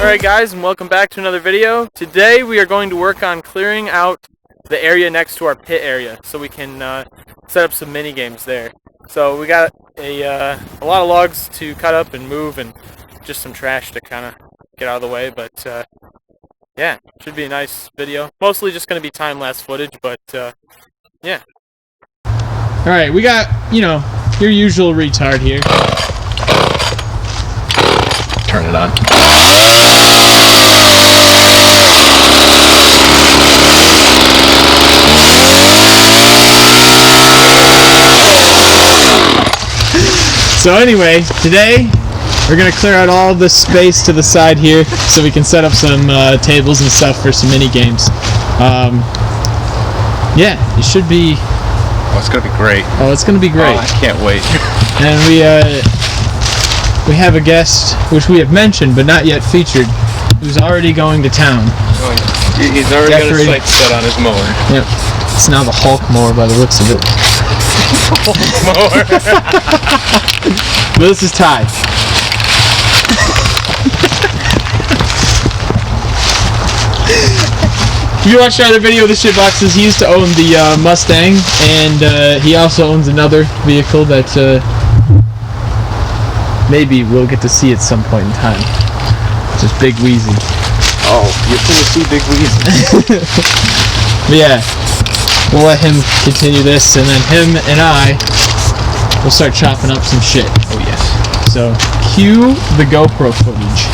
Alright guys, and welcome back to another video. Today we are going to work on clearing out the area next to our pit area so we can set up some mini games there. So we got a lot of logs to cut up and move and just some trash to kind of get out of the way, but yeah, should be a nice video. Mostly just going to be time-lapse footage, but yeah. Alright, we got, your usual retard here. Turn it on. So anyway, today we're going to clear out all this space to the side here so we can set up some tables and stuff for some mini games. Yeah, it should be... Oh, it's going to be great. Oh, it's going to be great. Oh, I can't wait. And we have a guest, which we have mentioned but not yet featured, who's already going to town. Oh, yeah. He's already got a sight set on his mower. Yep. It's now the Hulk mower by the looks of it. Hulk mower. But this is Ty. If you watched our other video of the shitboxes, he used to own the Mustang, and he also owns another vehicle that maybe we'll get to see at some point in time. Just Big Wheezy. Oh, you're gonna see Big Wheezy. But yeah, we'll let him continue this, and then him and I will start chopping up some shit. Oh yes. So, cue the GoPro footage.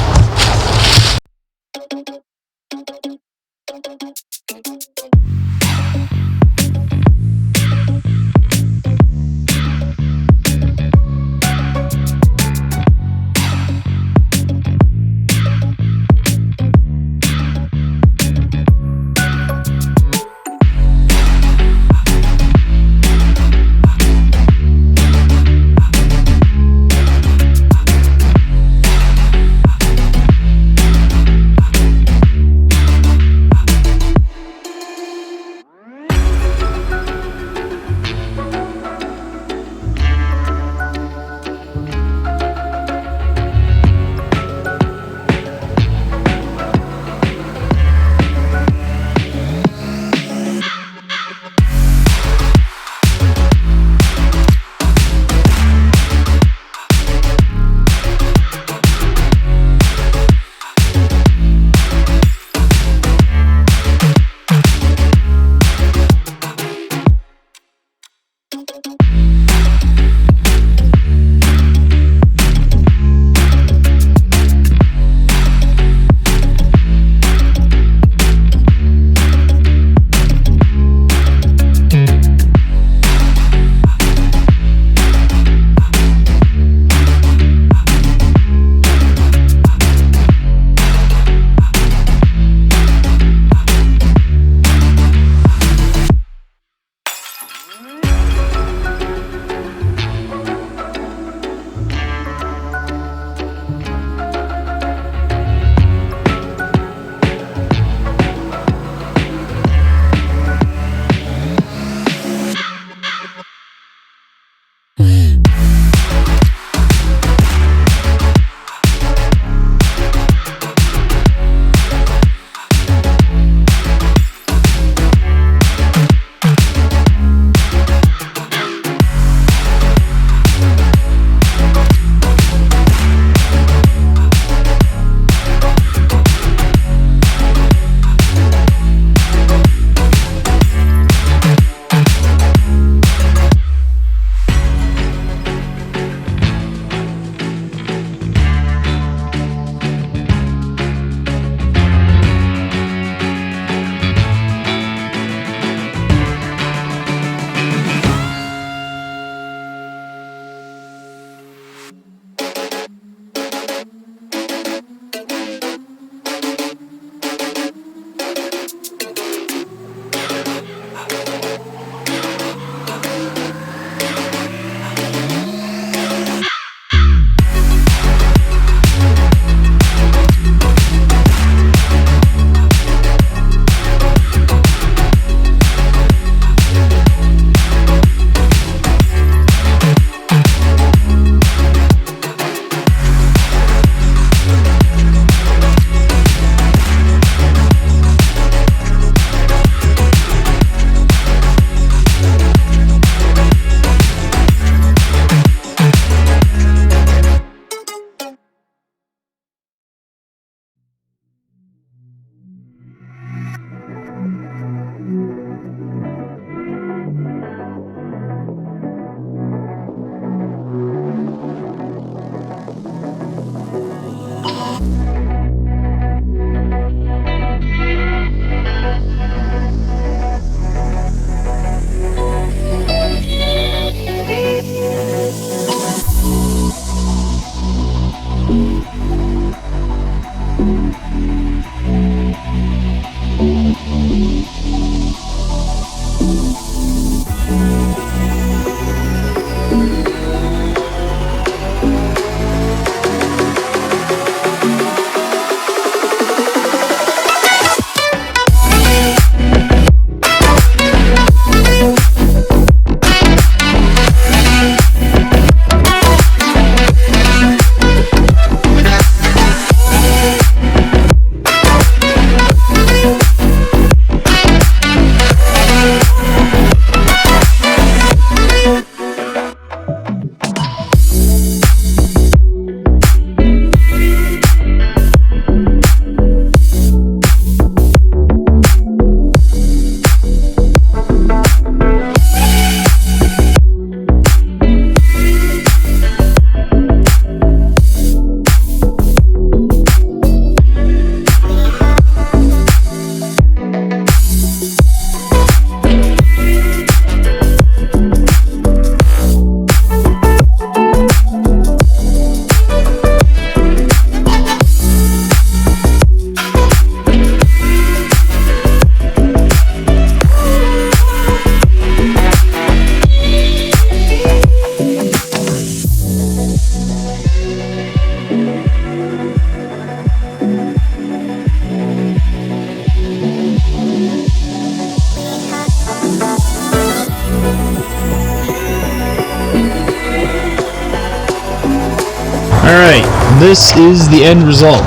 Alright, this is the end result,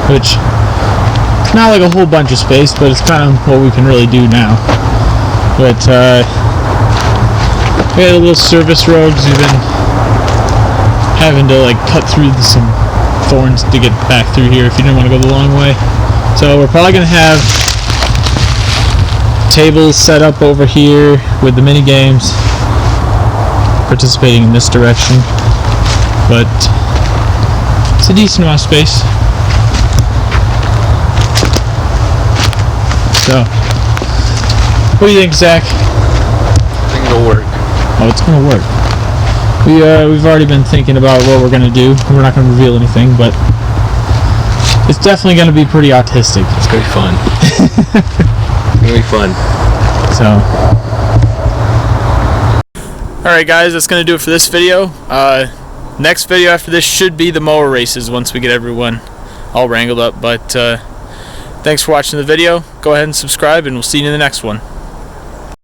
which it's not like a whole bunch of space, but it's kind of what we can really do now. But we had a little service road because we've been having to like cut through some thorns to get back through here if you didn't want to go the long way. So we're probably going to have tables set up over here with the mini games participating in this direction, but it's a decent amount of space. So, what do you think, Zach? I think it'll work. Oh, it's gonna work. We've already been thinking about what we're gonna do. We're not gonna reveal anything, but it's definitely gonna be pretty autistic. It's gonna be fun. It's gonna be fun. So, Alright guys, that's going to do it for this video. Next video after this should be the mower races once we get everyone all wrangled up. But thanks for watching the video. Go ahead and subscribe and we'll see you in the next one.